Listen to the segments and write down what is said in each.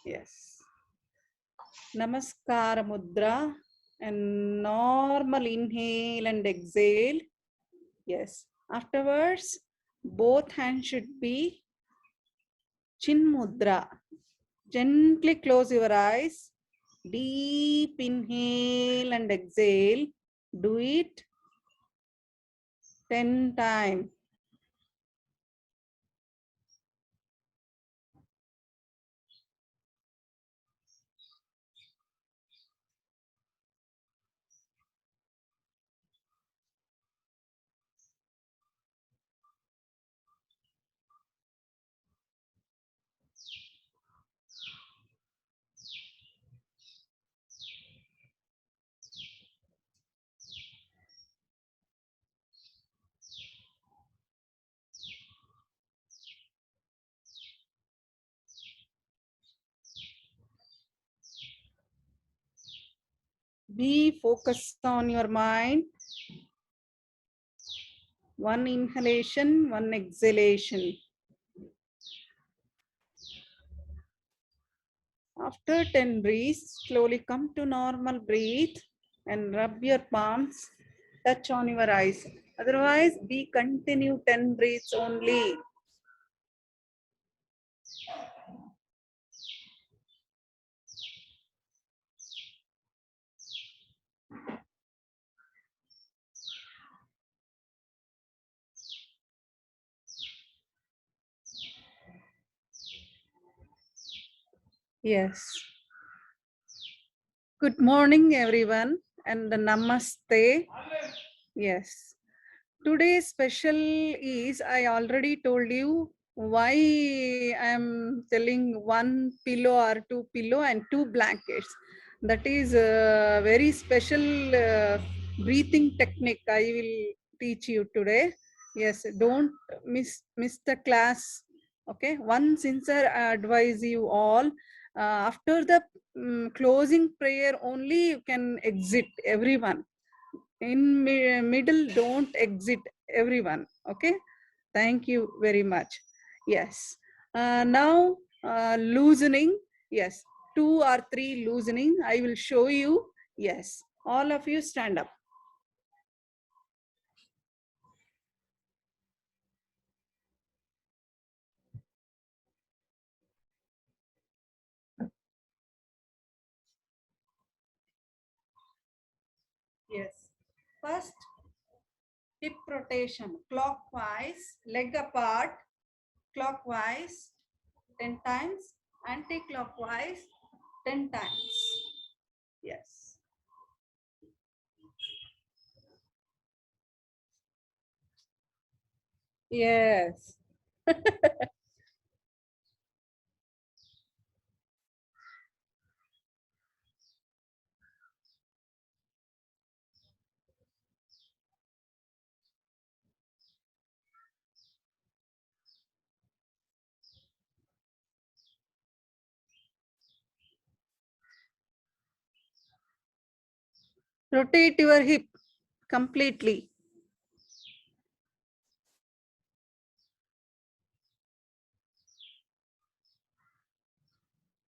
Yes. Namaskara Mudra and normal inhale and exhale. Yes. Afterwards, both hands should be Chin Mudra. Gently close your eyes. Deep inhale and exhale. Do it 10 times. Be focused on your mind. One inhalation, one exhalation. After 10 breaths, slowly come to normal breathe and rub your palms, touch on your eyes. Otherwise, be continue 10 breaths only. Yes. Good morning, everyone, and namaste. Yes. Today's special is, I already told you why I am telling one pillow or two pillow and two blankets. That is a very special breathing technique I will teach you today. Yes, don't miss the class. Okay, one sincere advise you all. After the closing prayer only you can exit everyone. In middle, don't exit everyone. Okay, thank you very much. Yes, now loosening. Yes, 2 or 3 loosening I will show you. Yes, all of you stand up. Yes, first hip rotation clockwise, leg apart, clockwise 10 times, anti-clockwise 10 times. Yes. Yes. Rotate your hip completely.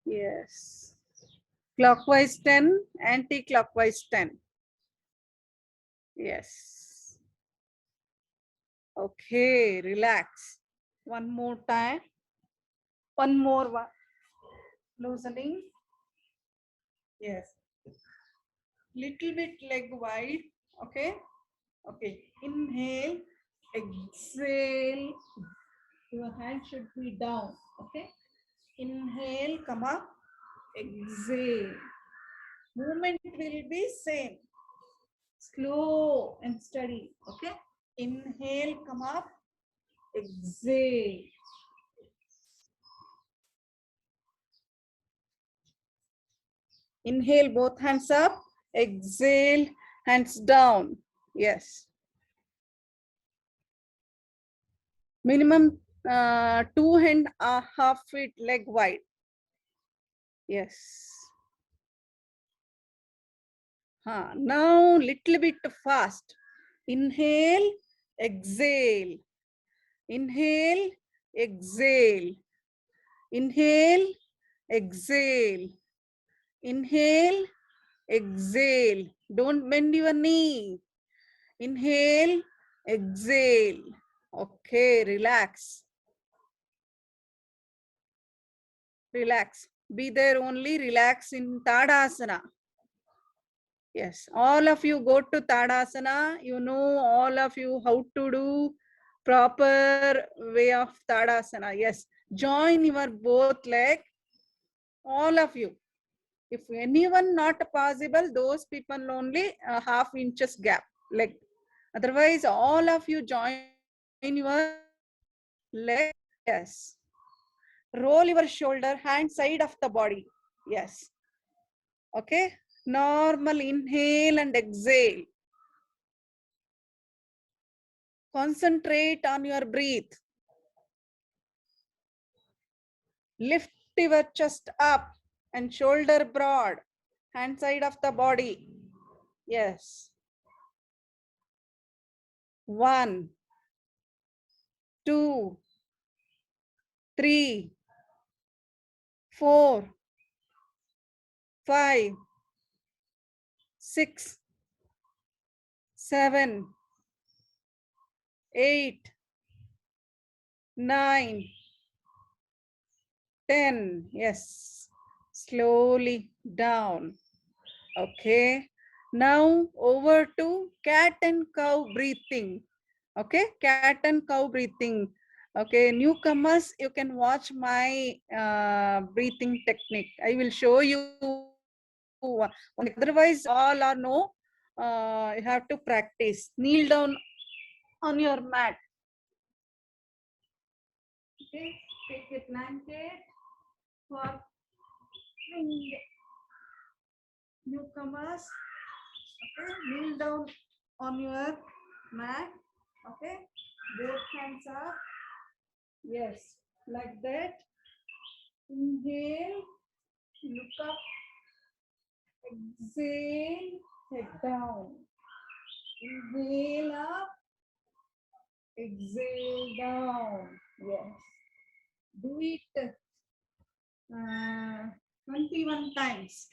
Yes. Clockwise 10, anti-clockwise 10. Yes. Okay, relax. One more time. One more one. Loosening. Yes. Little bit leg wide. Okay. Okay. Inhale. Exhale. Your hand should be down. Okay. Inhale. Come up. Exhale. Movement will be same. Slow and steady. Okay. Inhale, come up. Exhale. Inhale, both hands up. Exhale, hands down. Yes. Minimum 2.5 feet leg wide. Yes. Now little bit fast. Inhale, exhale. Inhale, exhale. Inhale, exhale. Inhale, exhale. Don't bend your knee. Inhale, exhale. Okay, relax. Relax. Be there only, relax in Tadasana. Yes, all of you go to Tadasana. You know, all of you how to do proper way of Tadasana. Yes, join your both leg, all of you. If anyone not possible, those people only half inches gap, leg. Otherwise, all of you join your leg. Yes. Roll your shoulder, hand side of the body. Yes. Okay. Normal inhale and exhale. Concentrate on your breath. Lift your chest up and shoulder broad. Hand side of the body. Yes. 1, 2, 3, 4, 5, 6, 7, 8, 9, 10. Yes. Slowly down. Okay. Now over to cat and cow breathing. Okay. Cat and cow breathing. Okay. Newcomers, you can watch my breathing technique. I will show you. Otherwise, all are no. You have to practice. Kneel down on your mat. Okay. Take a blanket for newcomers. Okay, kneel down on your mat. Okay, both hands up. Yes, like that. Inhale, look up. Exhale, head down. Inhale up. Exhale down. Yes. Do it 21 times.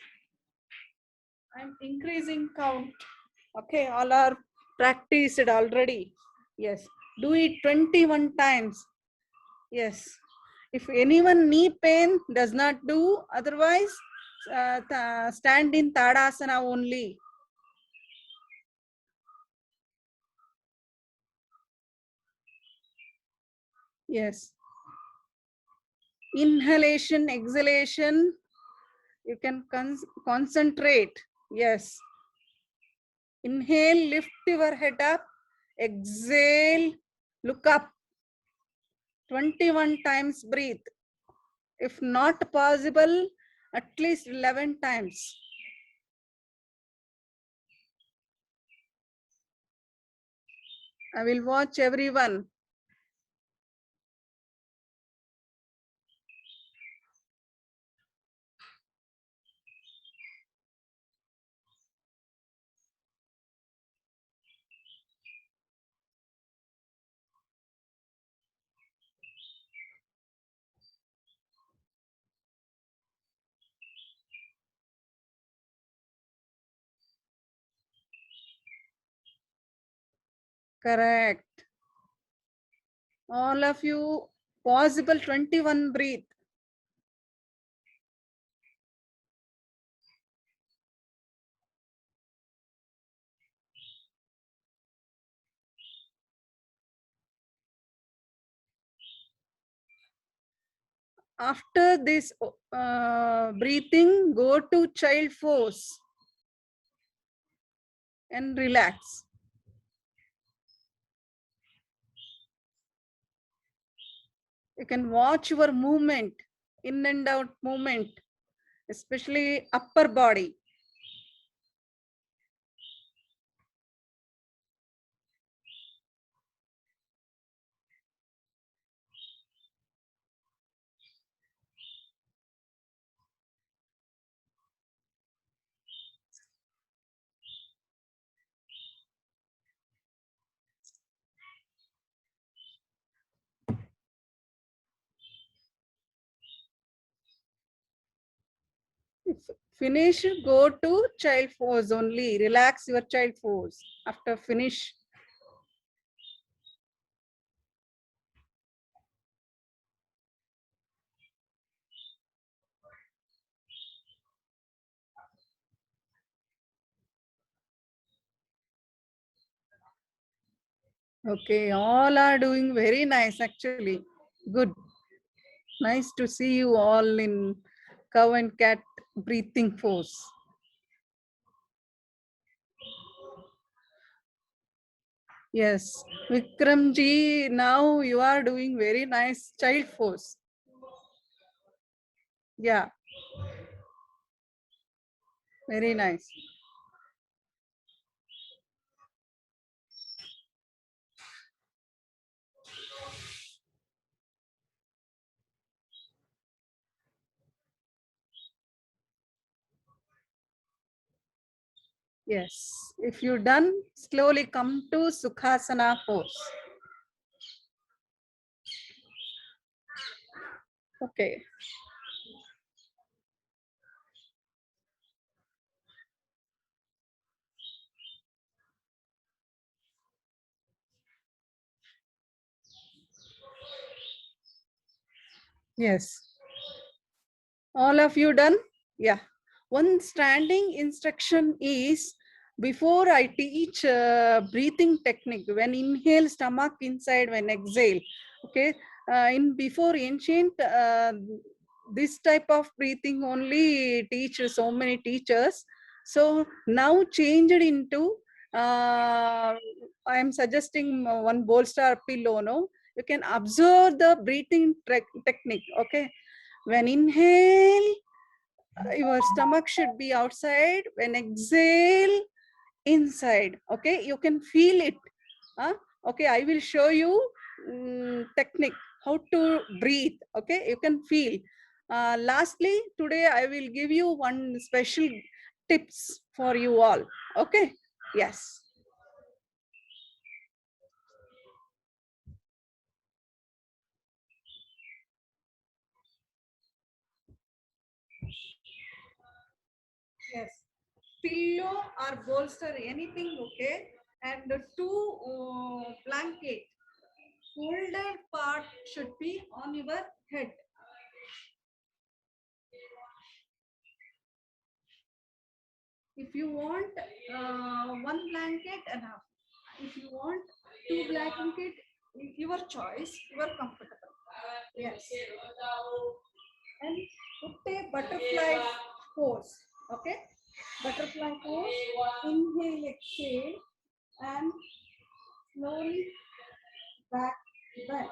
I'm increasing count. Okay, all are practiced already. Yes. Do it 21 times. Yes. If anyone knee pain does not do, otherwise stand in Tadasana only. Yes. Inhalation, exhalation, you can concentrate. Yes. Inhale, lift your head up. Exhale, look up. 21 times breathe. If not possible, at least 11 times. I will watch everyone. Correct. All of you, possible 21 breathe. After this breathing, go to child pose and relax. You can watch your movement, in and out movement, especially upper body. Finish, go to child pose only. Relax your child pose after finish. Okay, all are doing very nice actually. Good. Nice to see you all in cow and cat breathing pose. Yes, Vikramji, now you are doing very nice child pose. Yeah, very nice. Yes, if you done, slowly come to Sukhasana pose. Okay. Yes. All of you done? Yeah. One standing instruction is before I teach breathing technique, when inhale, stomach inside, when exhale. Okay. In before ancient, this type of breathing only teach so many teachers. So now changed into, I am suggesting one bolster pillow. No, you can observe the breathing technique. Okay, when inhale, your stomach should be outside. When exhale, inside. Okay, you can feel it. Huh? Okay, I will show you technique how to breathe. Okay, you can feel. Lastly, today I will give you one special tips for you all. Okay, yes. Yes, pillow or bolster, anything, okay, and the two blanket. Folded part should be on your head. If you want one blanket, enough. If you want two blanket, your choice, you are comfortable. Yes. And put a butterfly pose. Okay. Butterfly pose. Inhale, exhale, and slowly back bend.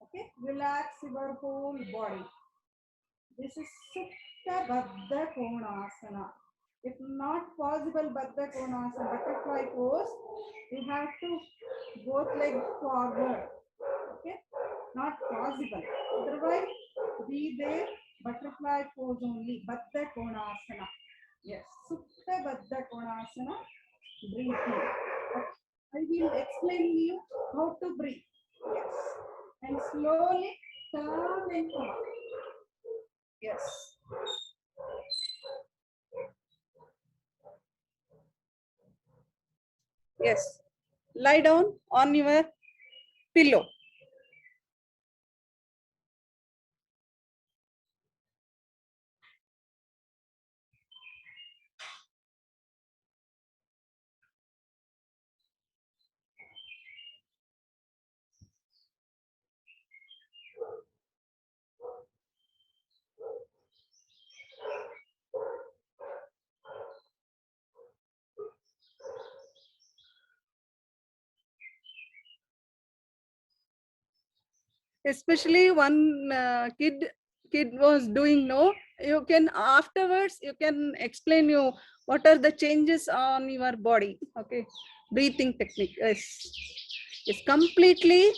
Okay. Relax your whole body. This is Supta Baddha Konasana. If not possible Baddha Konasana, butterfly pose, you have to both legs forward. Okay? Not possible. Otherwise, be there, butterfly pose only, Baddha Konasana. Yes, Supta Baddha Konasana, breathing. Okay. I will explain you how to breathe. Yes. And slowly turn and come up. Yes. Yes. Lie down on your pillow. Especially one kid was doing, no, you can afterwards you can explain you what are the changes on your body. Okay, breathing technique. Yes, it's completely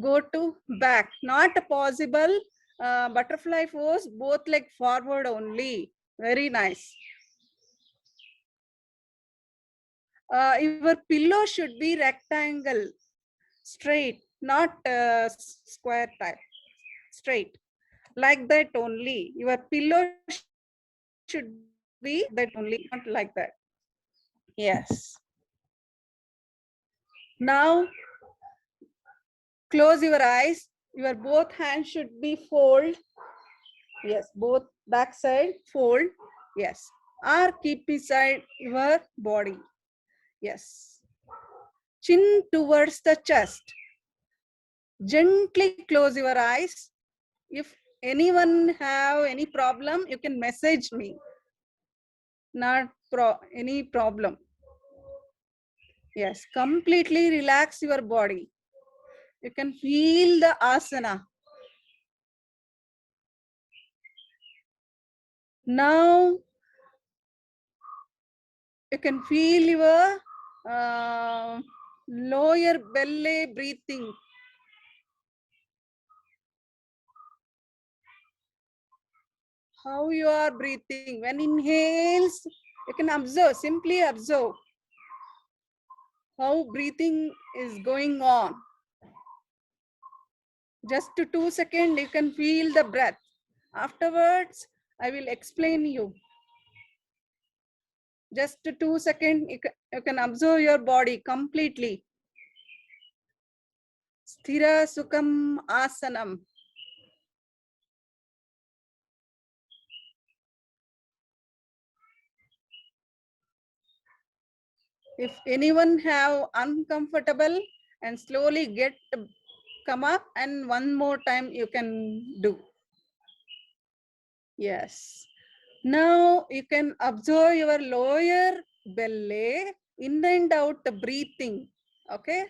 go to back, not possible. Butterfly pose, both leg forward only. Very nice. Your pillow should be rectangle, straight, not square type, straight, like that only. Your pillow should be that only, not like that. Yes. Now, close your eyes. Your both hands should be fold. Yes, both back side fold. Yes. Or keep beside your body. Yes. Chin towards the chest. Gently close your eyes. If anyone have any problem, you can message me. Not any problem. Yes, completely relax your body. You can feel the asana. Now you can feel your lower belly breathing. How you are breathing. When inhales, you can observe, simply observe how breathing is going on. Just 2 seconds, you can feel the breath. Afterwards, I will explain you. Just 2 seconds, you can observe your body completely. Sthira Sukham Asanam. If anyone have uncomfortable and slowly come up, and one more time you can do. Yes. Now you can observe your lower belly, in and out the breathing. Okay.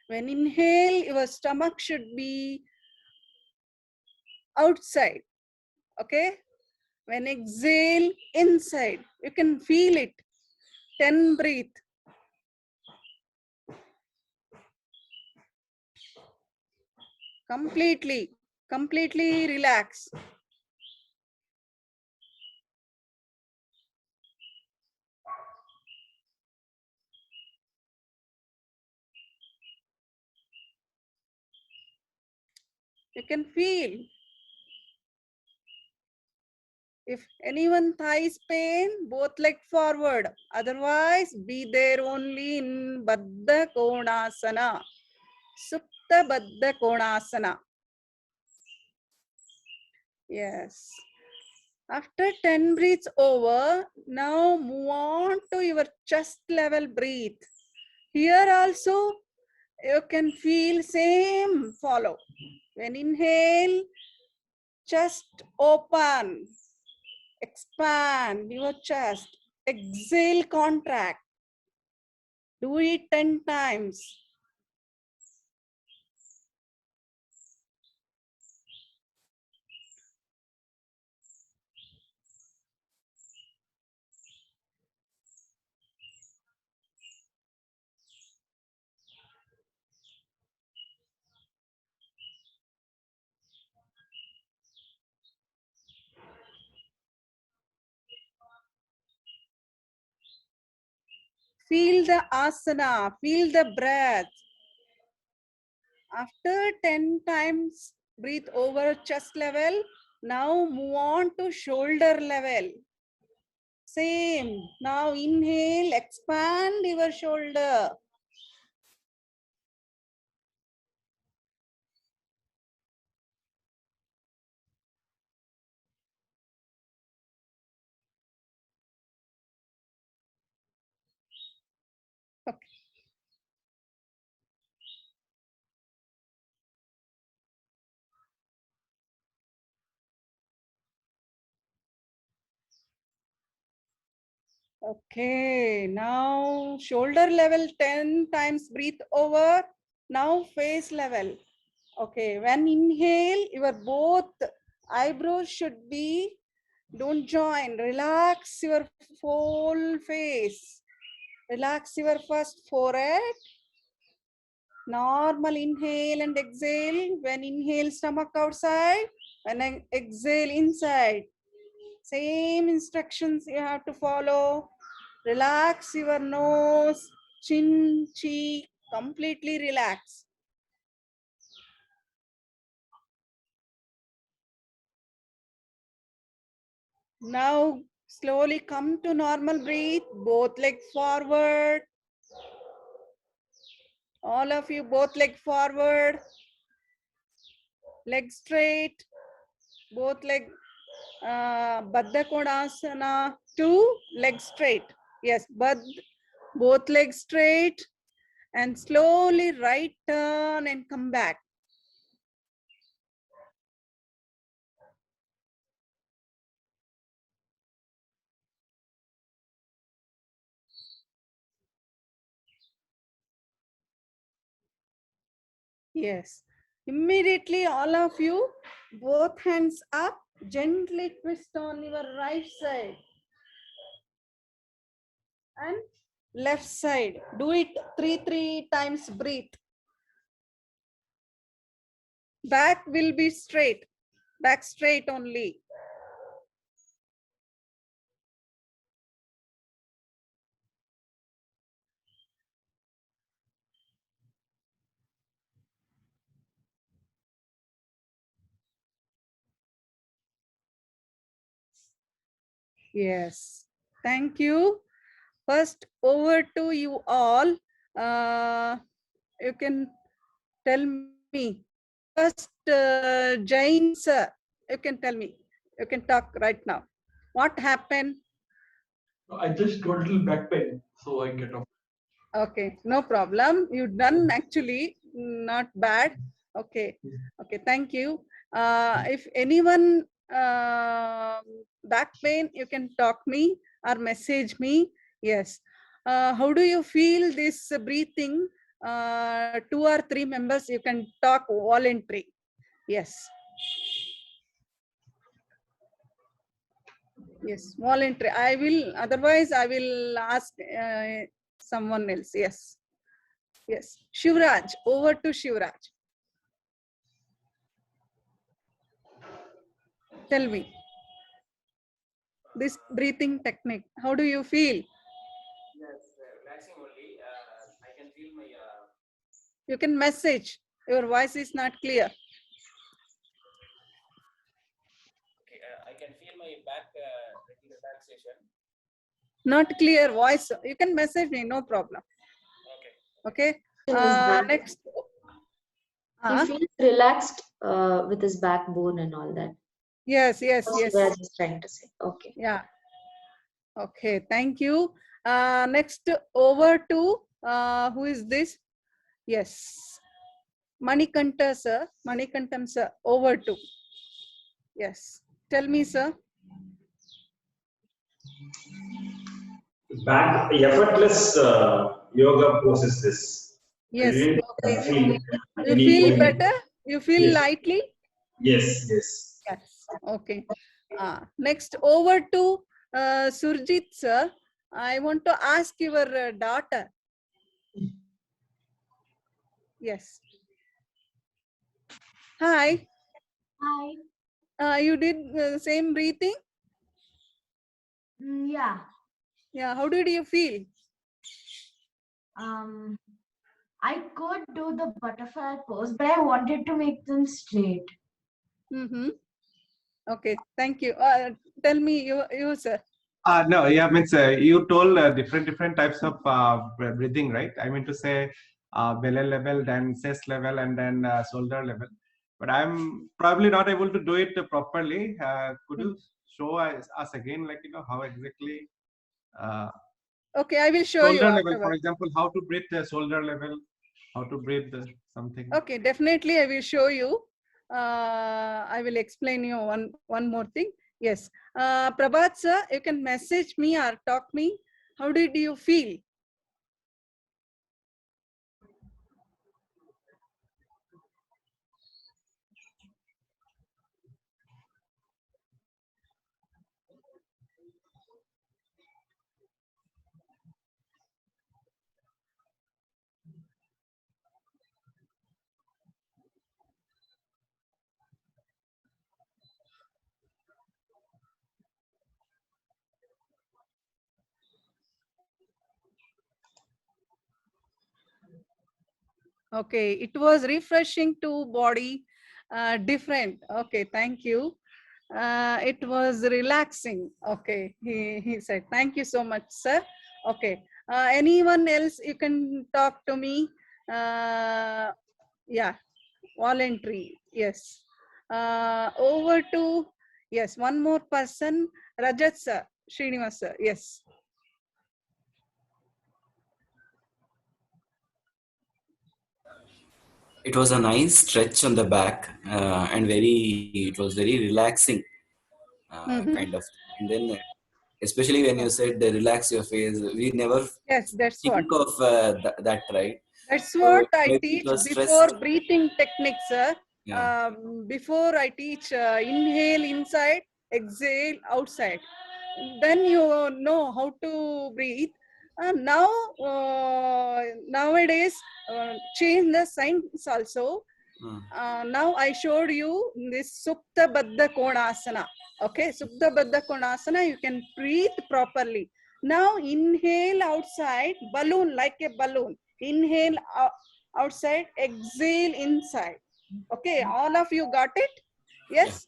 When inhale, your stomach should be outside. Okay. When exhale, inside. You can feel it. 10 breathe. Completely relax. You can feel. If anyone thighs pain, both leg forward. Otherwise, be there only in Baddha Konasana. Supta Baddha Konasana. Yes. After 10 breaths over, now move on to your chest level breathe. Here also, you can feel same follow. When inhale, chest open. Expand your chest. Exhale, contract. Do it 10 times. Feel the asana, feel the breath. After 10 times, breathe over chest level. Now move on to shoulder level. Same. Now inhale, expand your shoulder. Okay. Okay, now shoulder level 10 times, breathe over. Now face level. Okay, when inhale, your both eyebrows should be, don't join, relax your whole face. Relax your first forehead. Normal inhale and exhale. When inhale, stomach outside. When exhale, inside. Same instructions you have to follow. Relax your nose, chin, cheek, completely relax. Now Slowly come to normal breathe. Both legs forward. All of you, both leg forward. Leg straight. Both leg Baddha Kodasana. 2 legs straight. Yes, both legs straight. And slowly right turn and come back. Yes. Immediately all of you, both hands up, gently twist on your right side. And left side. Do it three times, breathe. Back will be straight. Back straight only. Yes. Thank you. First, over to you all. You can tell me. First, Jain sir, you can tell me. You can talk right now. What happened? I just got a little back pain, so I get off. Okay, no problem. You done actually, not bad. Okay, okay, thank you. If anyone back pain, you can talk me or message me. Yes. How do you feel this breathing? 2 or 3 members, you can talk voluntary. Yes. Yes, voluntary. I will, otherwise I will ask someone else. Yes. Yes. Shivraj, over to Shivraj. Tell me. This breathing technique, how do you feel? Yes, relaxing only. I can feel my. You can message. Your voice is not clear. Okay, I can feel my back relaxation. Not clear voice. You can message me, no problem. Okay. Okay. Next. He feels relaxed with his backbone and all that. Yes, yes, That's yes. what I was trying to say. Okay. Yeah. Okay, thank you. Next, over to who is this? Yes. Manikanta sir. Manikantan sir, over to. Yes. Tell me, sir. Back effortless yoga poses this. Yes. I didn't feel You any feel pain. better? You feel Yes. lightly? Yes, yes. Yes. Okay. Next, over to Surjit sir. I want to ask your daughter. Yes. Hi. Hi. You did same breathing? Yeah. Yeah. How did you feel? I could do the butterfly pose, but I wanted to make them straight. Mm-hmm. Okay. Thank you. Tell me, you sir. No, yeah, means you told different types of breathing, right? I mean to say belly level, then chest level, and then shoulder level. But I'm probably not able to do it properly. Could you show us again, like, how exactly Okay, I will show you shoulder level, afterwards. for example, how to breathe the shoulder level, how to breathe something. Okay, definitely I will show you. I will explain you one more thing. Yes. Prabhat sir, you can message me or talk me. How did you feel? Okay, it was refreshing to body, different. Okay, thank you. It was relaxing. Okay, he said. Thank you so much, sir. Okay. Anyone else? You can talk to me. Yeah, voluntary. Yes. Over to, yes, one more person. Rajat sir, Srinivas sir. Yes. It was a nice stretch on the back and it was very relaxing kind of. And then, especially when you said relax your face, we never Yes, that's what. think of that, right? That's So what I maybe it teach was before stressed. breathing techniques, sir. Yeah. Before I teach inhale inside, exhale outside. Then you know how to breathe. Nowadays, change the science also. Now I showed you this Supta Baddha Konasana. Okay, Supta Baddha Konasana, you can breathe properly. Now inhale outside, balloon, like a balloon. Inhale outside, exhale inside. Okay, all of you got it? Yes?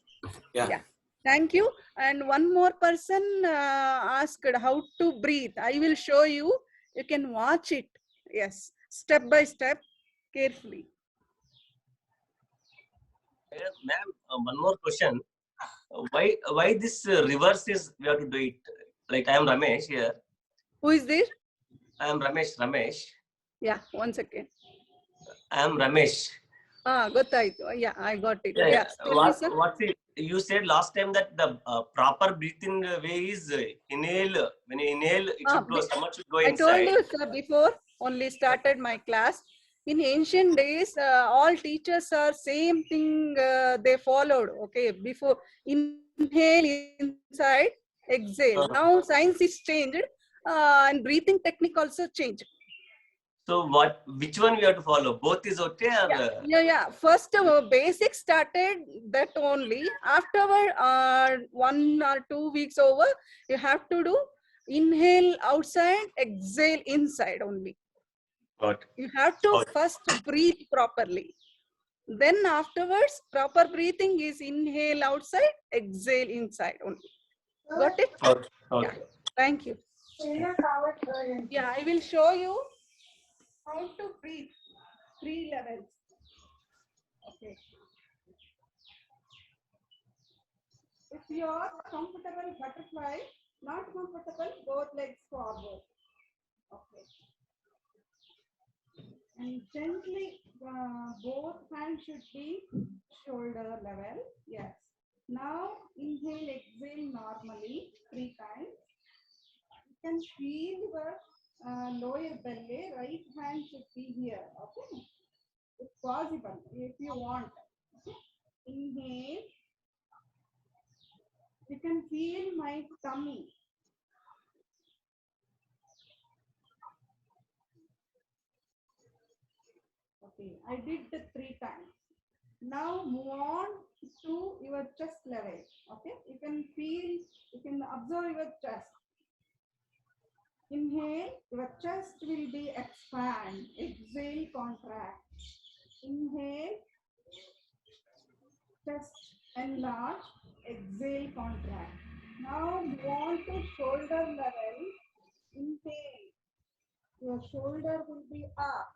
Yeah. Thank you. And one more person asked how to breathe. I will show you. You can watch it. Yes, step by step, carefully. Ma'am, one more question. Why this reverse is we have to do it? Like I am Ramesh here. Who is this? I am Ramesh. Yeah, 1 second. I am Ramesh. Gottayitu. Yeah, I got it. Yeah. Yeah. What's it? You said last time that the proper breathing way is inhale. When you inhale, it should go, stomach should go I told inside. you, sir, before only started my class. In ancient days, all teachers are same thing they followed. Okay, before inhale inside, exhale. Now science is changed and breathing technique also changed. So which one we have to follow? Both is okay? Or, Yeah. First, basic started that only. Afterward, 1 or 2 weeks over, you have to do inhale outside, exhale inside only. You have to first breathe properly. Then afterwards, proper breathing is inhale outside, exhale inside only. Got it? Okay. Yeah. Thank you. Yeah, I will show you how to breathe. 3 levels. Okay. If you are comfortable, butterfly. Not comfortable, both legs forward. Okay. And gently, both hands should be shoulder level. Yes. Now inhale, exhale normally 3 times. You can feel your lower belly. Right hand should be here. Okay. If possible, if you want. Okay. Inhale. You can feel my tummy. Okay, I did the 3 times. Now move on to your chest level. Okay, you can feel, you can observe your chest. Inhale, your chest will be expand. Exhale, contract. Inhale, chest enlarge. Exhale, contract. Now move on to shoulder level. Inhale, your shoulder will be up.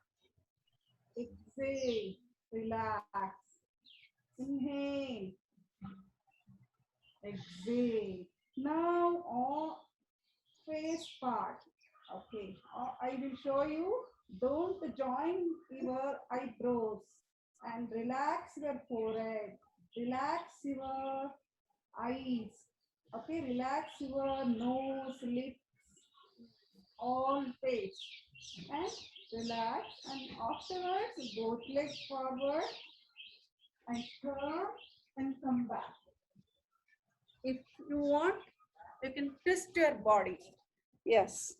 Exhale, relax. Inhale, exhale. Now all face part. Okay, I will show you. Don't join your eyebrows and relax your forehead. Relax your eyes. Okay, relax your nose, lips, all face. And relax. And afterwards, both legs forward and turn and come back. If you want, you can twist your body. Yes.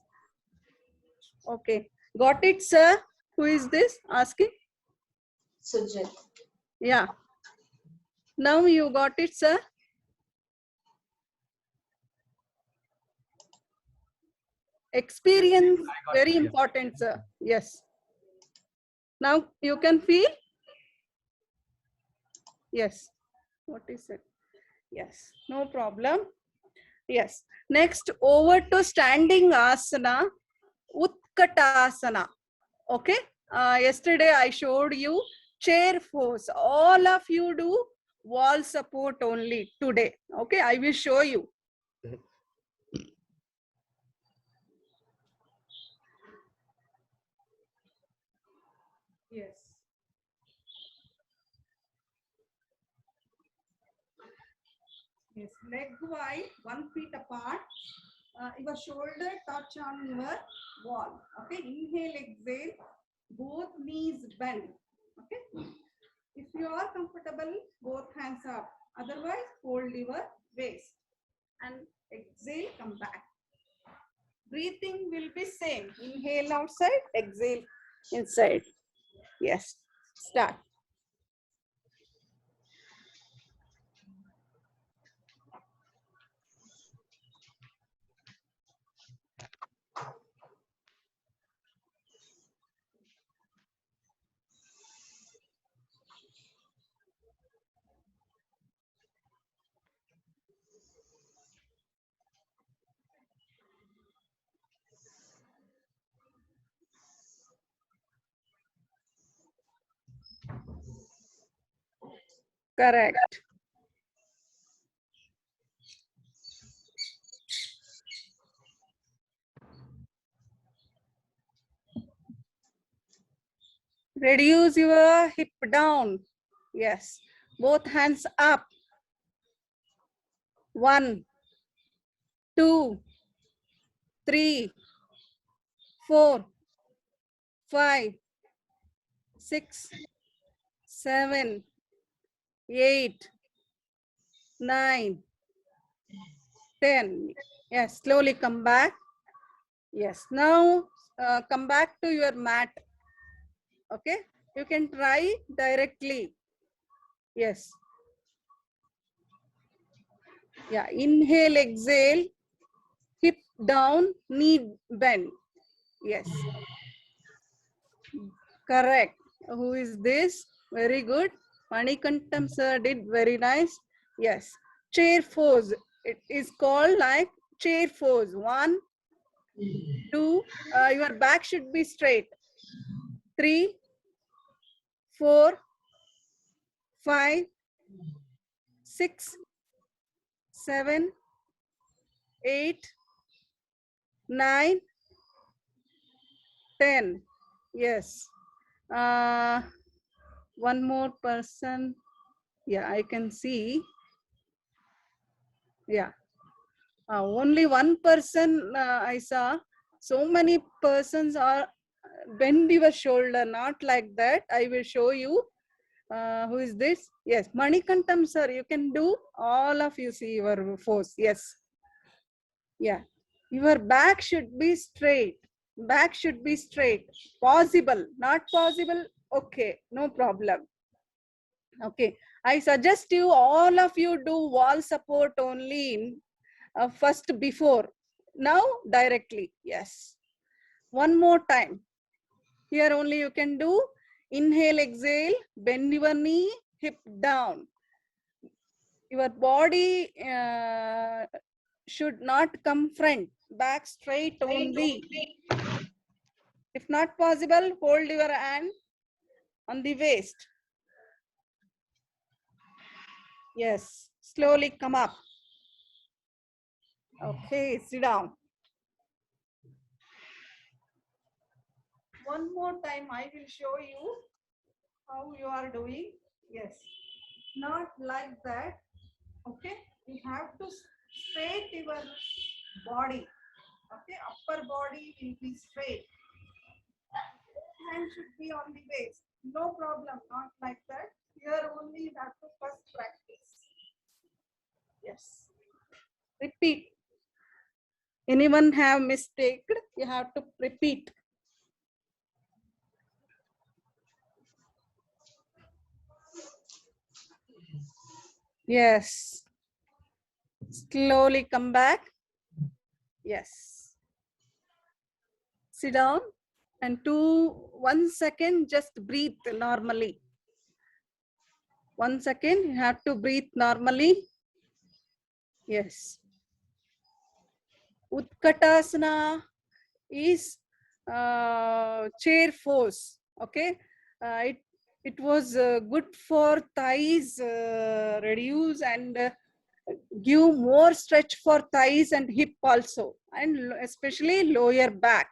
Okay. Got it, sir? Who is this asking? Sujit. Yeah. Now you got it, sir? Experience, very important, sir. Yes. Now you can feel? Yes. What is it? Yes, no problem. Yes. Next, over to standing asana, Utkatasana. Okay. Yesterday I showed you chair pose. All of you do wall support only today. Okay, I will show you. Yes. Yes, leg wide, 1 feet apart. Your shoulder touch on your wall. Okay, inhale, exhale, both knees bend. Okay, if you are comfortable, both hands up. Otherwise, hold your waist and exhale, come back. Breathing will be same. Inhale outside, exhale inside. Yes, start. Correct. Reduce your hip down. Yes. Both hands up. 1, 2, 3, 4, 5, 6, 7, 8, 9, 10. Yes, slowly come back. Yes, now come back to your mat. Okay, you can try directly. Yes. Yeah, inhale, exhale, hip down, knee bend. Yes. Correct. Who is this? Very good. Manikantam sir did very nice. Yes. Chair pose. It is called like chair pose. 1, 2. Your back should be straight. 3, 4, 5, 6, 7, 8, 9, 10. Yes. One more person. Yeah, I can see. Yeah. Only one person I saw. So many persons are bend your shoulder, not like that. I will show you. Who is this? Yes, Manikantam sir, you can do. All of you see your force. Yes. Yeah. Your back should be straight. Back should be straight. Possible. Not possible. Okay. No problem. Okay. I suggest you, all of you do wall support only in first before. Now directly. Yes. One more time. Here only you can do inhale, exhale, bend your knee, hip down. Your body should not come front, back straight only. If not possible, hold your hand on the waist. Yes, slowly come up. Okay, sit down. One more time, I will show you how you are doing. Yes, not like that. Okay, we have to straight your body. Okay, upper body will be straight. Hand should be on the waist. No problem, not like that. Here only you have to first practice. Yes. Repeat. Anyone have mistake? You have to repeat. Yes. Slowly come back. Yes. Sit down and 1 second just breathe normally. 1 second, you have to breathe normally. Yes. Utkatasana is chair pose. Okay. It was good for thighs, reduce and give more stretch for thighs and hip also, and especially lower back.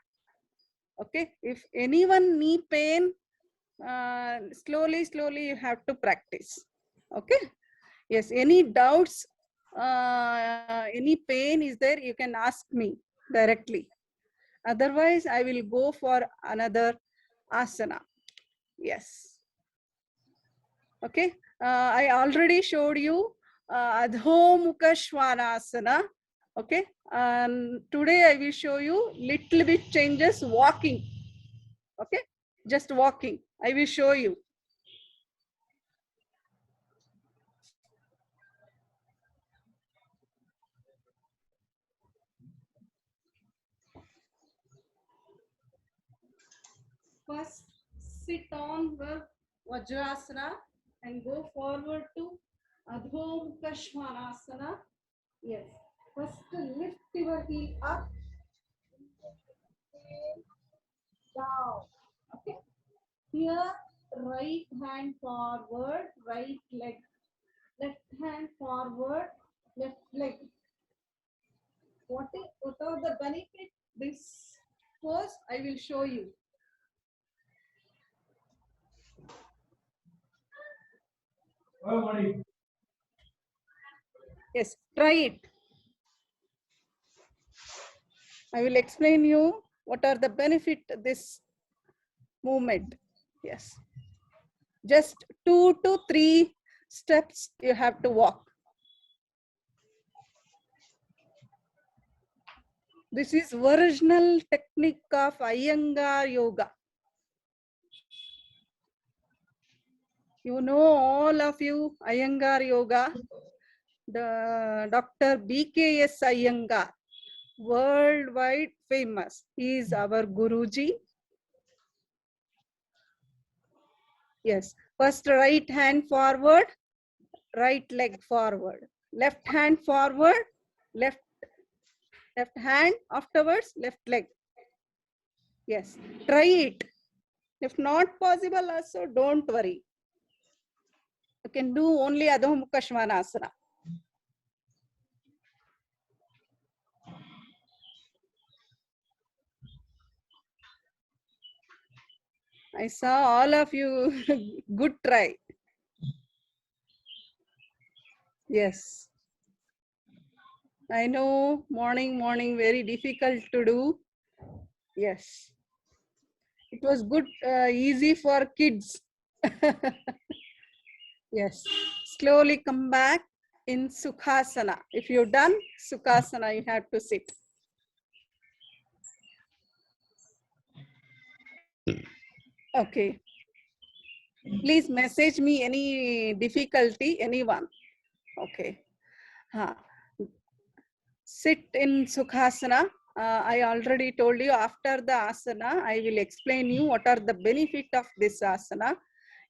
Okay. If anyone knee pain, slowly you have to practice. Okay. Yes. Any doubts, any pain is there, you can ask me directly. Otherwise, I will go for another asana. Yes. Okay. I already showed you Adho Mukha Svanasana. Okay. And today I will show you little bit changes walking. Okay. Just walking. I will show you. First, sit on the Vajrasana and go forward to Adho Mukha Svanasana. Yes. First, lift your heel up. Down. Okay. Here, right hand forward, right leg. Left hand forward, left leg. What are the benefits? This pose I will show you. Yes, try it. I will explain you what are the benefit this movement. Yes. Just 2 to 3 steps you have to walk. This is original technique of Iyengar yoga. You know, all of you, Iyengar yoga, the Dr. BKS Iyengar, worldwide famous. He is our Guruji. Yes, first right hand forward, right leg forward, left hand forward, left hand, afterwards left leg. Yes, try it. If not possible also, don't worry. You can do only Adho Mukha Svanasana. I saw all of you. Good try. Yes. I know morning very difficult to do. Yes. It was good, easy for kids. Yes. Slowly come back in Sukhasana. If you've done Sukhasana, you have to sit. Okay. Please message me any difficulty, anyone. Okay. Sit in Sukhasana. I already told you after the asana, I will explain you what are the benefit of this asana.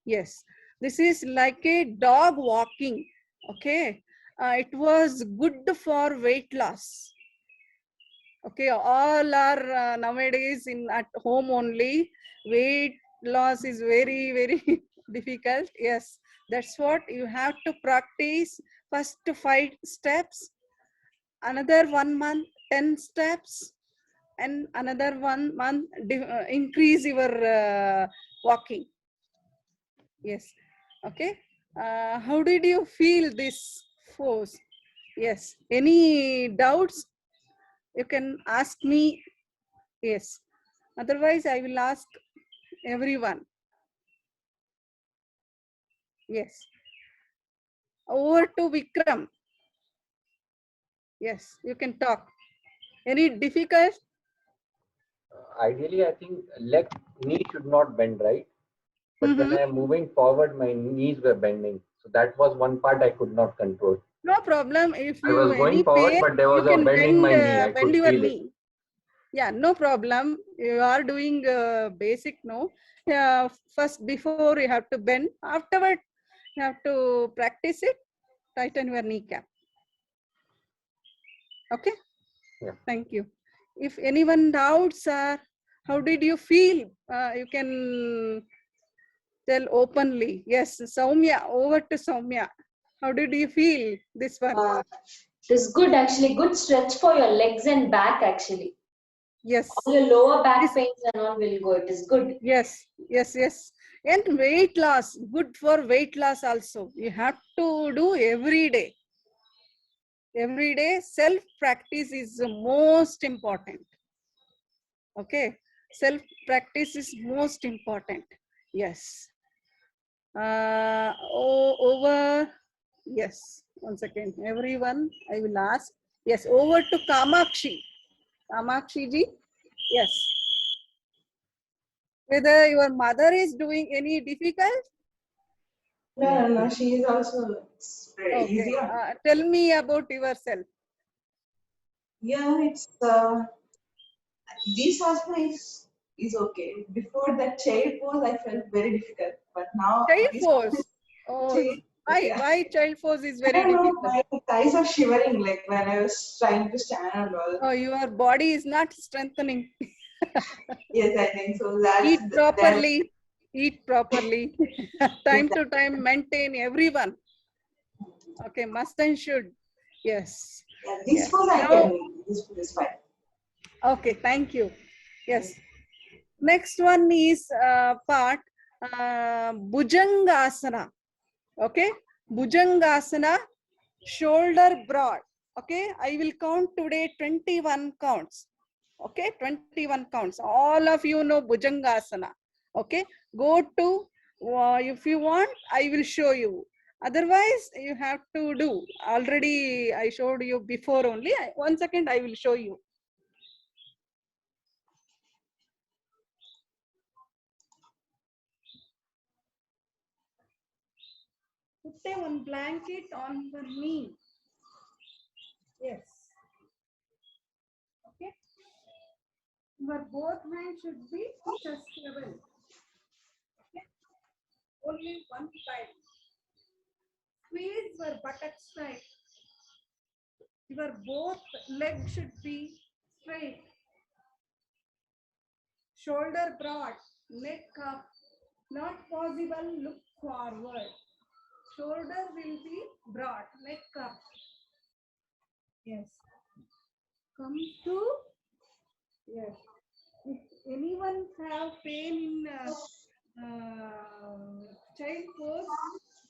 Yes, this is like a dog walking. Okay, it was good for weight loss. Okay, all are nowadays at home only. Weight loss is very difficult. Yes, that's what you have to practice. First 5 steps, another 1 month 10 steps, and another 1 month increase your walking. Yes. Okay. How did you feel this pose? Yes. Any doubts? You can ask me. Yes. Otherwise, I will ask everyone. Yes. Over to Vikram. Yes, you can talk. Any difficult? Ideally, I think knee should not bend, right? But when I am moving forward, my knees were bending. So that was one part I could not control. No problem. If I you was going forward, pain, but there was a bend in my knee. I could your feel knee. it. Yeah, no problem. You are doing basic, no. First, before you have to bend. Afterward, you have to practice it. Tighten your kneecap. Okay. Yeah. Thank you. If anyone doubts, sir, how did you feel? You can tell openly. Yes, Soumya, over to Soumya. How did you feel this one? It is good actually. Good stretch for your legs and back actually. Yes. All your lower back pains and all will go. It is good. Yes, yes, yes. And weight loss, good for weight loss also. You have to do every day. Every day, self practice is the most important. Okay, self practice is most important. Yes. Over. Yes. 1 second. Everyone, I will ask. Yes. Over to Kamakshi. Kamakshi ji. Yes. Whether your mother is doing any difficult? No, she is also very Okay. easy. Tell me about yourself. Yeah, it's this asthma is okay. Before that child pose, I felt very difficult, but now Child this pose. Oh, yeah. why child pose is I very don't know, difficult? my thighs are shivering like when I was trying to stand and all. Oh, your body is not strengthening. Yes, I think so. That's Eat properly. Eat properly. Time to time, maintain everyone. Okay, must and should. Yes. yeah, this Yes. pose I Now, can. This pose is fine. okay, thank you. Yes. Next one is part Bhujangasana. Okay, Bhujangasana, shoulder broad. Okay, I will count today 21 counts. Okay, 21 counts. All of you know Bhujangasana. Okay, go to, if you want, I will show you. Otherwise, you have to do. Already I showed you before only. 1 second, I will show you. Put one blanket on the knee. Yes. Okay. Your both hands should be chest level. Okay. Only one side. Squeeze your buttocks tight. Your both legs should be straight. Shoulder broad, neck up. Not possible, look forward. Shoulder will be broad, neck up. Yes. Come to, yes. If anyone have pain in child pose,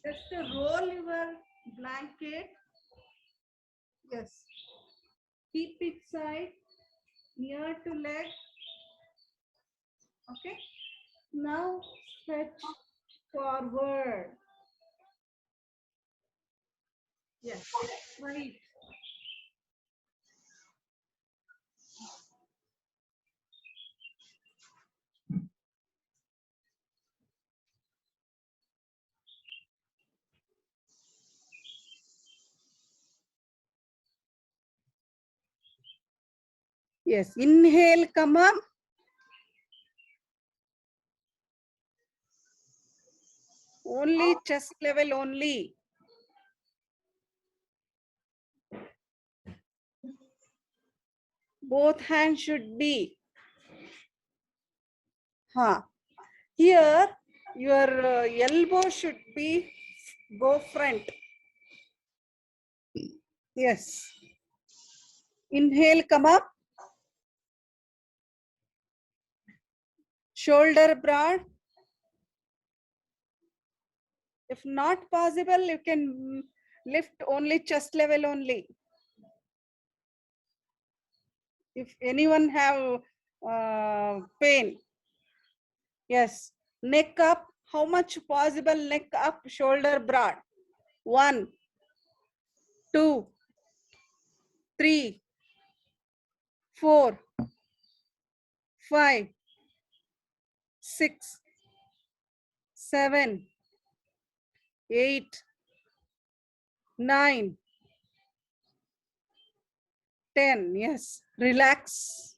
just roll your blanket. Yes. Keep it side, near to leg. Okay. Now stretch forward. Yes. Right. Yes. Inhale, come up. Only chest level only. Both hands should be. Here, your elbow should be go front. Yes. Inhale, come up. Shoulder broad. If not possible, you can lift only chest level only. If anyone have pain. Yes. Neck up. How much possible neck up, shoulder broad? 1, 2, 3, 4, 5, 6, 7, 8, 9, 10. Yes. Relax.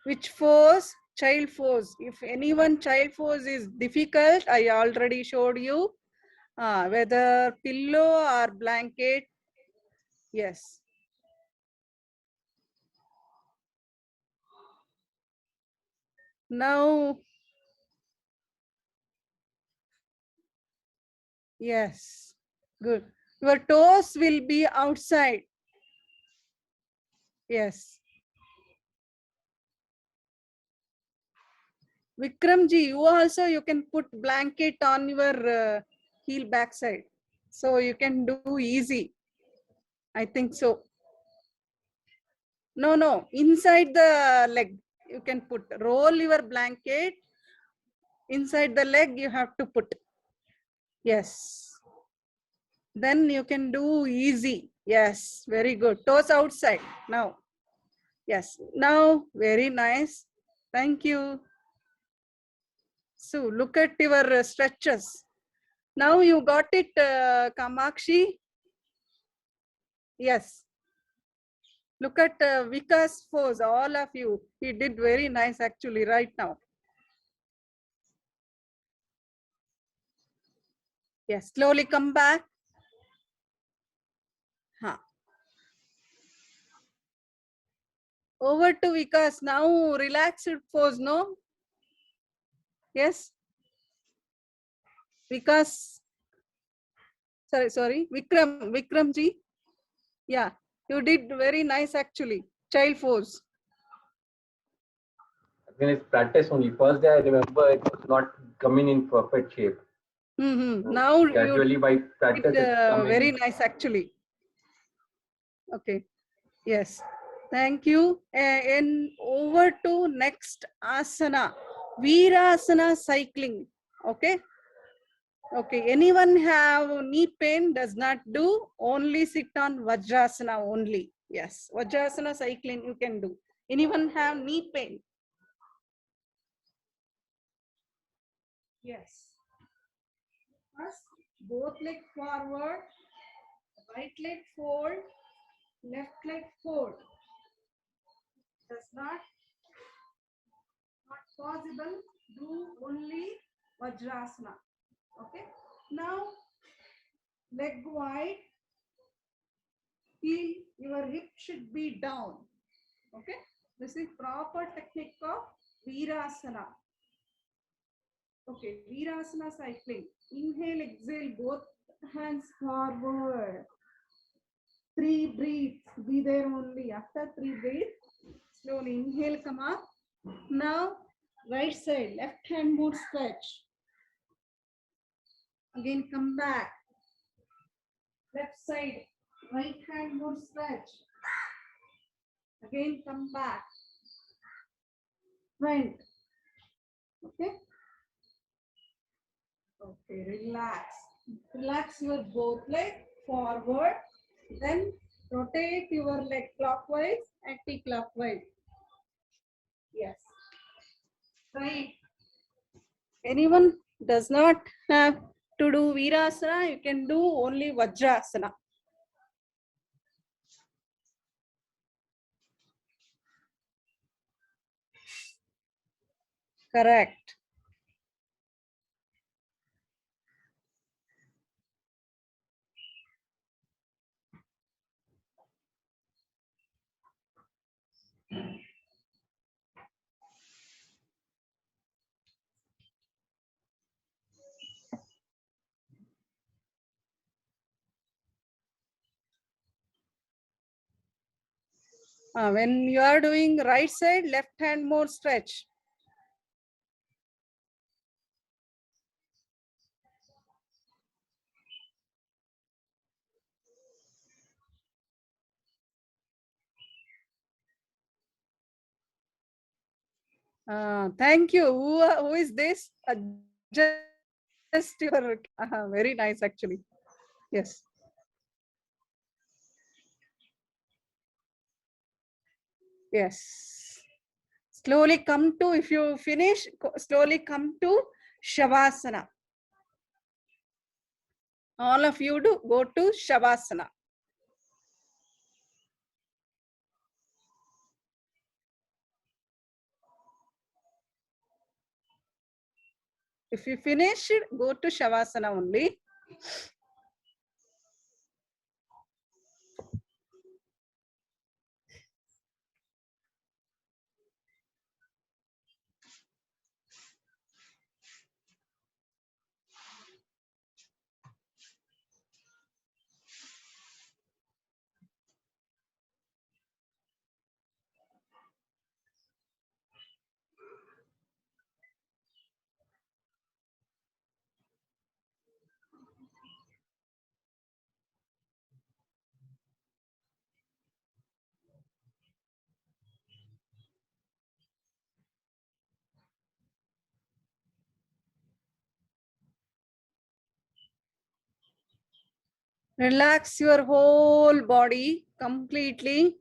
Which pose? Child pose. If anyone child pose is difficult, I already showed you. Whether pillow or blanket, Yes. Now, yes, good. Your toes will be outside. Yes. Vikramji, you also, you can put blanket on your heel backside. So you can do easy. I think so. No, no, inside the leg. You can put, roll your blanket. Inside the leg, you have to put. Yes. Then you can do easy. Yes, very good. Toes outside now. Yes, now very nice. Thank you. So look at your stretches. Now you got it, Kamakshi. Yes. Look at Vikas' pose, all of you. He did very nice actually right now. Yes, slowly come back. Huh. Over to Vikas. Now relaxed pose, no? Yes. Vikas. Sorry. Vikramji. Yeah, you did very nice actually. Child pose. Again, it's practice only. First day I remember it was not coming in perfect shape. Mm-hmm. So Now gradually you by did practice it's coming. very nice actually. Okay. Yes. Thank you. And over to next asana. Virasana cycling. Okay. Okay. Anyone have knee pain? Does not do. Only sit on Vajrasana only. Yes. Vajrasana cycling you can do. Anyone have knee pain? Yes. First, both leg forward, right leg fold, left leg fold. Does not possible, do only Vajrasana. Okay. Now, leg wide, heel, your hip should be down. Okay. This is proper technique of Virasana. Okay, Virasana cycling. Inhale, exhale, both hands forward. 3 breaths, be there only. After 3 breaths, slowly inhale, come up. Now, right side, left hand more stretch. Again, come back. Left side, right hand more stretch. Again, come back. Front. Okay. Okay, relax. Relax your both leg forward. Then rotate your leg clockwise, anti-clockwise. Yes. Right. Anyone does not have to do Virasana, you can do only Vajrasana. Correct. When you are doing right side, left hand more stretch. Thank you. Who is this? Just your very nice actually. Yes. Yes. Slowly come to, if you finish, slowly come to Shavasana. All of you do go to Shavasana. If you finish it, go to Shavasana only. Relax your whole body completely.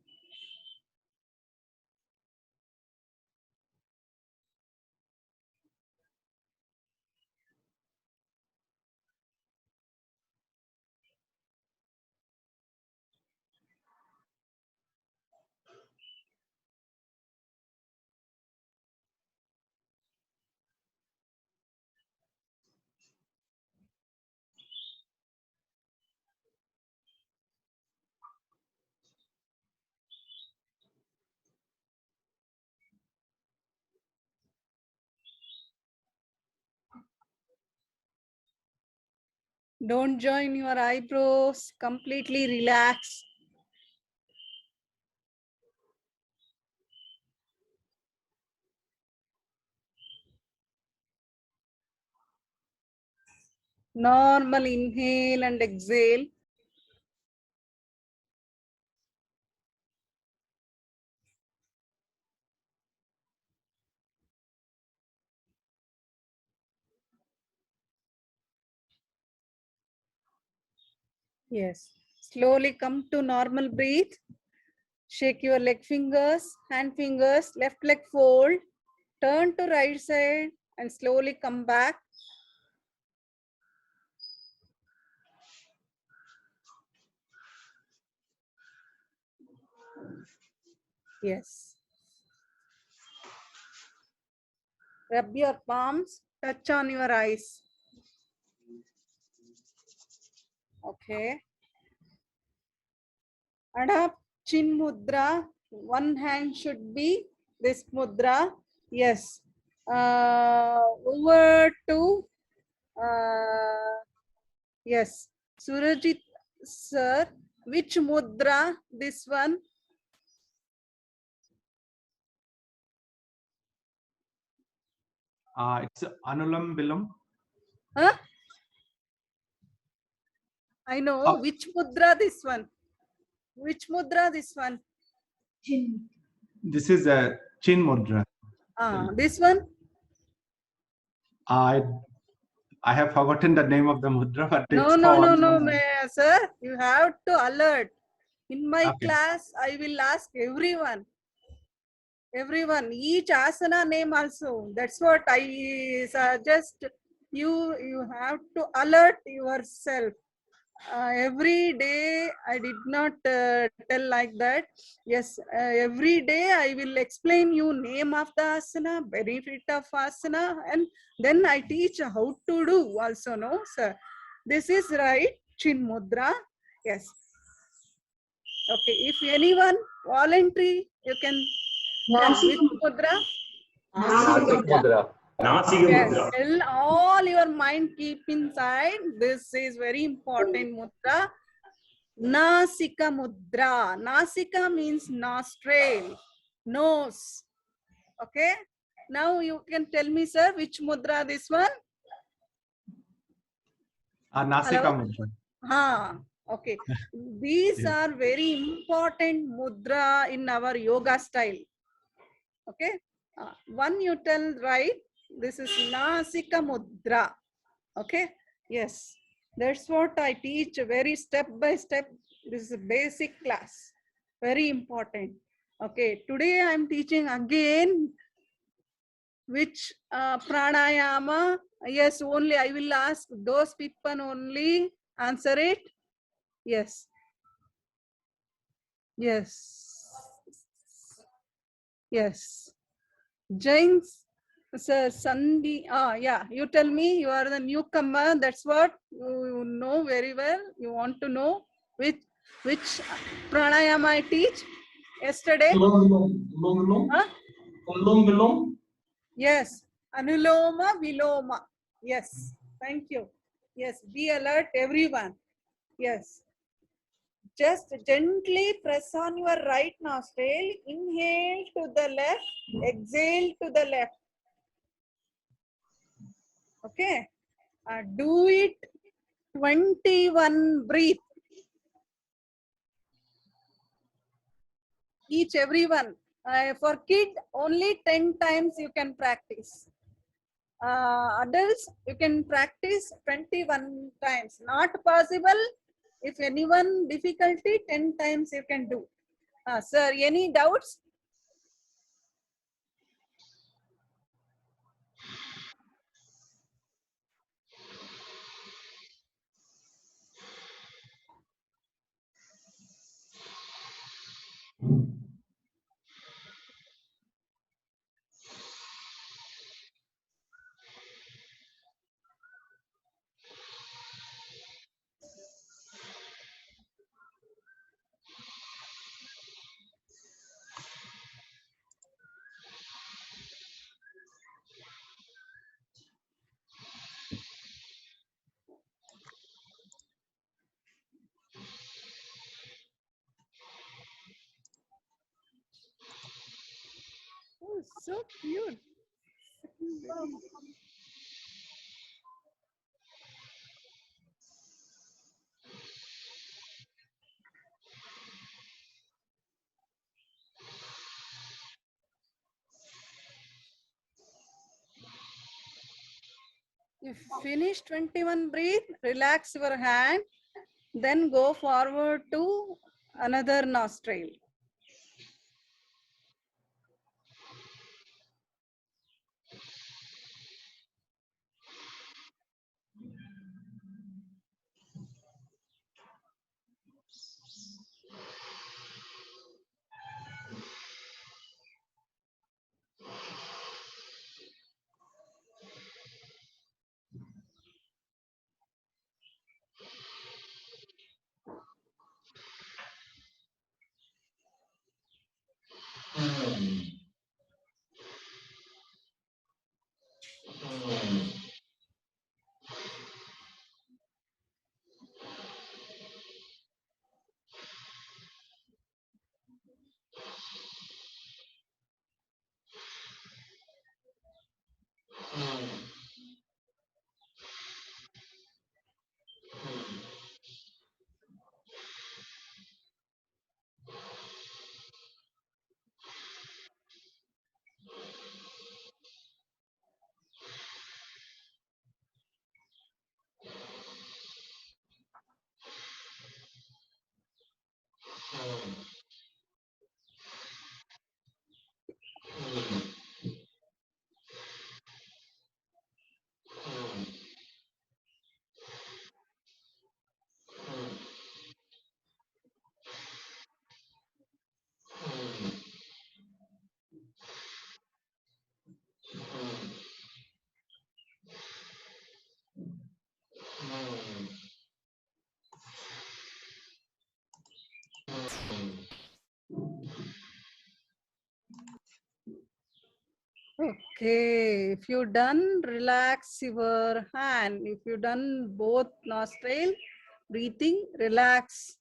Don't join your eyebrows. Completely relax. Normal inhale and exhale. Yes. Slowly come to normal breathe. Shake your leg fingers, hand fingers, left leg fold. Turn to right side and slowly come back. Yes. Rub your palms, touch on your eyes. Okay. Adapt chin mudra. One hand should be this mudra. Yes. Over to yes. Surajit sir, which mudra? This one? It's Anulam Bilam. Huh? I know. Oh. Which mudra this one? Which mudra this one? Chin. This is a Chin Mudra. This one? I have forgotten the name of the mudra, but No, it's no, for no, no, sir. You have to alert. In my Okay. class, I will ask everyone. Everyone, each asana name also. That's what I suggest you. You have to alert yourself. Every day I did not tell like that. Yes, every day I will explain you name of the asana, benefit of asana, and then I teach how to do also. No, sir. This is right. Chin mudra. Yes. Okay. If anyone voluntary, you can tell which mudra. Nasik mudra. Nasika Yes, mudra. tell all your mind keep inside. This is very important mudra. Nasika mudra. Nasika means nostril, nose. Okay. Now you can tell me, sir, which mudra this one? Nasika Hello? Mudra. Okay. These Yeah. are very important mudra in our yoga style. Okay. One you tell right. This is Nasika mudra. Okay. Yes. That's what I teach very step by step. This is a basic class. Very important. Okay. Today I'm teaching again which pranayama. Yes, only I will ask those people only answer it. Yes. Yes. Yes. Jains, sir, Sandhi. Yeah, you tell me, you are the newcomer. That's what you know very well. You want to know which pranayama I teach yesterday. Huh? Yes, Anuloma Viloma. Yes, thank you. Yes, be alert, everyone. Yes. Just gently press on your right nostril. Inhale to the left, exhale to the left. Okay. Do it 21 breath. Each everyone. For kid, only 10 times you can practice. Adults, you can practice 21 times. Not possible, If anyone difficulty, 10 times you can do. Sir, any doubts? Oh, so cute. If finish 21 breathe, relax your hand, then go forward to another nostril. Okay, if you done, relax your hand. If you done both nostril, breathing, relax.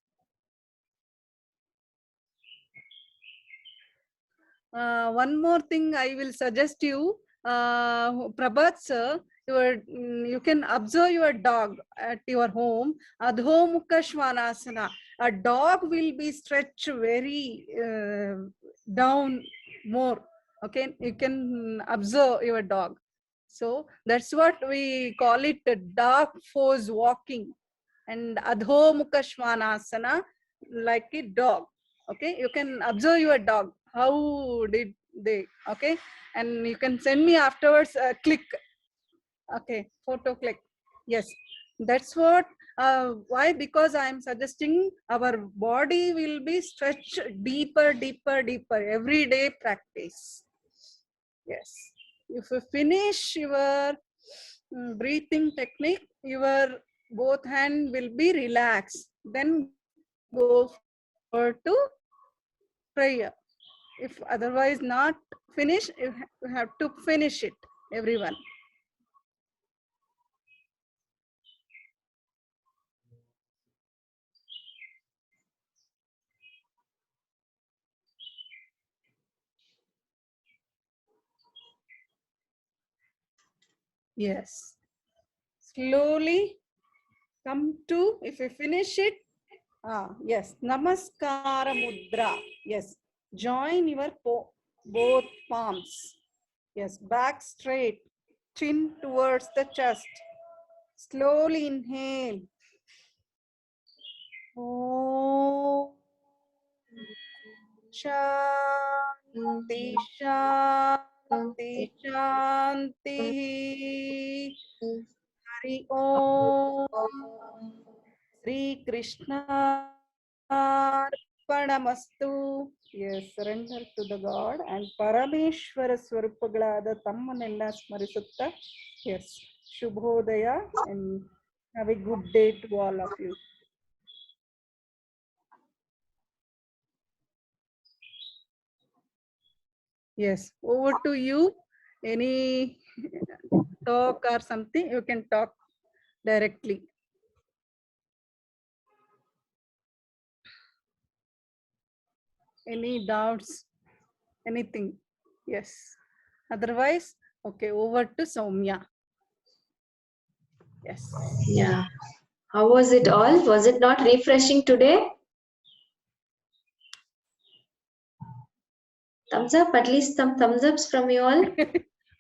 One more thing I will suggest you, Prabhat sir, you can observe your dog at your home. Adho Mukha Svanasana. A dog will be stretched very down more. Okay, you can observe your dog. So that's what we call it, dog pose walking. And Adho Mukha Svanasana, like a dog. Okay, you can observe your dog. How did they? Okay, and you can send me afterwards a click. Okay, photo click. Yes, that's what. Why? Because I am suggesting our body will be stretched deeper, deeper, deeper every day practice. Yes, if you finish your breathing technique, your both hand will be relaxed. Then go forward to prayer. If otherwise not finish, you have to finish it, everyone. Yes. Slowly come to, if you finish it, yes, Namaskara Mudra. Yes. Join your both palms. Yes, back straight, chin towards the chest. Slowly inhale. Om Shanti Shanti Shanti. Hari Om. Sri Krishna Arpanamastu. Yes, surrender to the God and Parameshwara Swarupagalada Tammanella Smarisutta. Yes, Shubhodaya and have a good day to all of you. Yes, over to you. Any talk or something, you can talk directly. Any doubts, anything? Yes. Otherwise, okay, over to Soumya. Yes. Yeah. How was it all? Was it not refreshing today? Thumbs up, at least some thumbs ups from you all.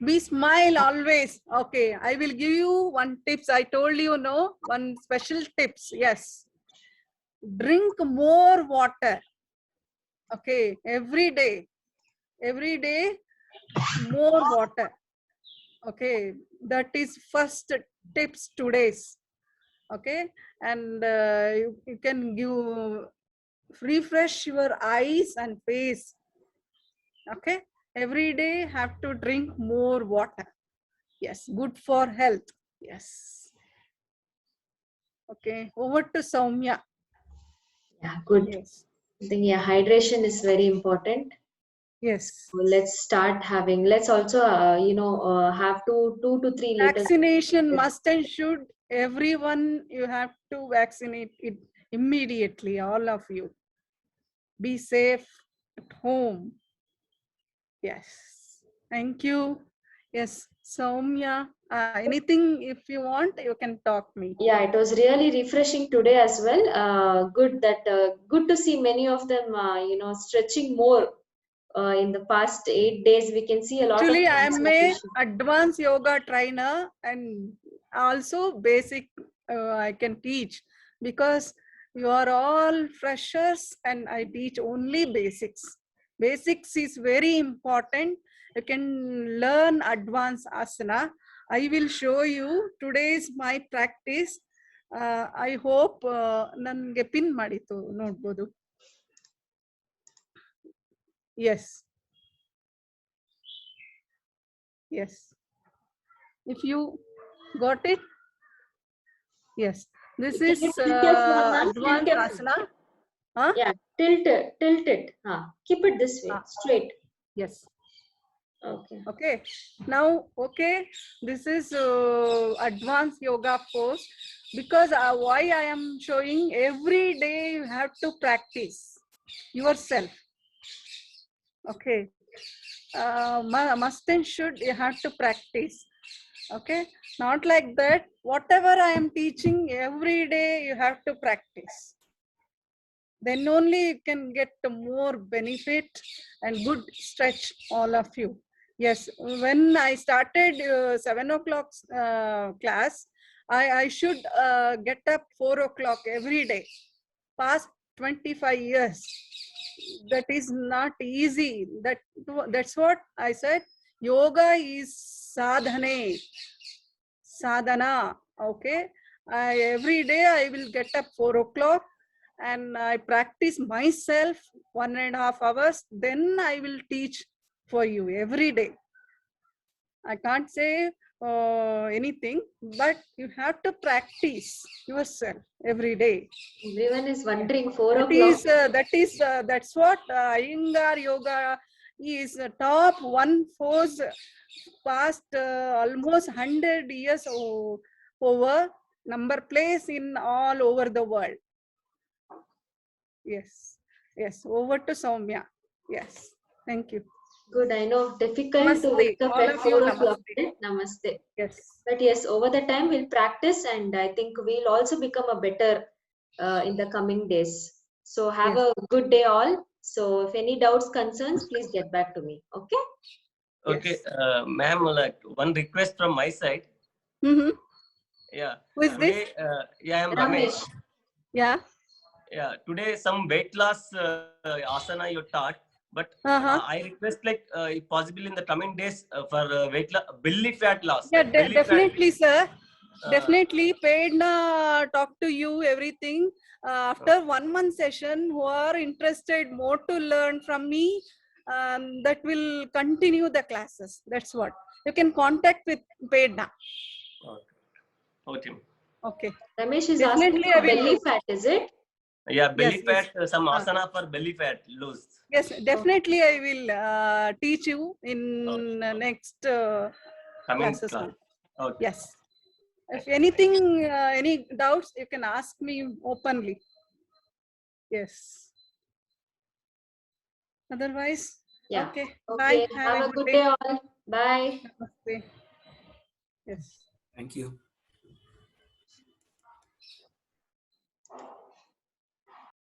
Be smile always. Okay, I will give you one tips. I told you, no, one special tips. Yes. Drink more water. Okay, every day, more water. Okay, that is first tips today's. Okay, and you can give refresh your eyes and face. Okay, every day have to drink more water. Yes, good for health. Yes. Okay, over to Soumya. Yeah, good. Yes. I think, yeah, hydration is very important. Yes. So let's start having, let's also, have 2 to 3 liters. Vaccination must and should. Everyone, you have to vaccinate it immediately, all of you. Be safe at home. Yes. Thank you. Yes, Soumya, anything if you want, you can talk me. Yeah, it was really refreshing today as well. Good to see many of them, stretching more. In the past 8 days, we can see a lot Actually, of I am a transformation. advanced yoga trainer and also basic I can teach because you are all freshers and I teach only basics. Basics is very important. You can learn advanced asana. I will show you. Today is my practice. I hope nange pin ಮಾಡಿತು ನೋಡ್ಬೋದು. Yes. Yes. If you got it, yes. This is advanced asana. Huh? Yeah, tilt it. Keep it this way, straight. Yes. Okay. Okay. Now, okay, this is advanced yoga pose because why I am showing every day you have to practice yourself. Okay. Must and should you have to practice. Okay, not like that. Whatever I am teaching every day, you have to practice. Then only you can get more benefit and good stretch, all of you. Yes, when I started 7 o'clock class, I should get up 4 o'clock every day. Past 25 years. That is not easy. That's what I said. Yoga is sadhane. Sadhana. Okay. Every day I will get up 4 o'clock and I practice myself 1.5 hours. Then I will teach for you every day. I can't say anything, but you have to practice yourself every day. Everyone is wondering 4 o'clock. That's what Iyengar yoga is top one force past almost 100 years over number place in all over the world. Yes, yes. Over to Soumya. Yes, thank you. Good, I know, difficult Namaste. to wake up All at of you, 4 o'clock. namaste. Namaste. Yes. But yes, over the time we'll practice and I think we'll also become a better in the coming days. So have a good day all. So if any doubts, concerns, please get back to me. Okay? Okay, ma'am, like one request from my side. Mm-hmm. Yeah. Who is Today, this? yeah, I'm Ramesh. Yeah. Yeah, today some weight loss asana you taught, but I request like if possible in the coming days for weight loss, belly fat loss. Yeah, Like belly definitely, sir. fat, Definitely, Pedna talk to you everything. After 1 month session, who are interested more to learn from me, that will continue the classes. That's what. You can contact with Pedna. Okay. Okay. Ramesh is asking Definitely, for I will belly do. fat, is it? Yeah, belly Yes, fat, some Ah. asana for belly fat lose. Yes, definitely I will teach you in next Coming classes. class. Okay. Yes. If anything, any doubts, you can ask me openly. Yes. Otherwise, Yeah. okay. Okay. Bye. Have a good day all. Bye. Namaste. Yes. Thank you.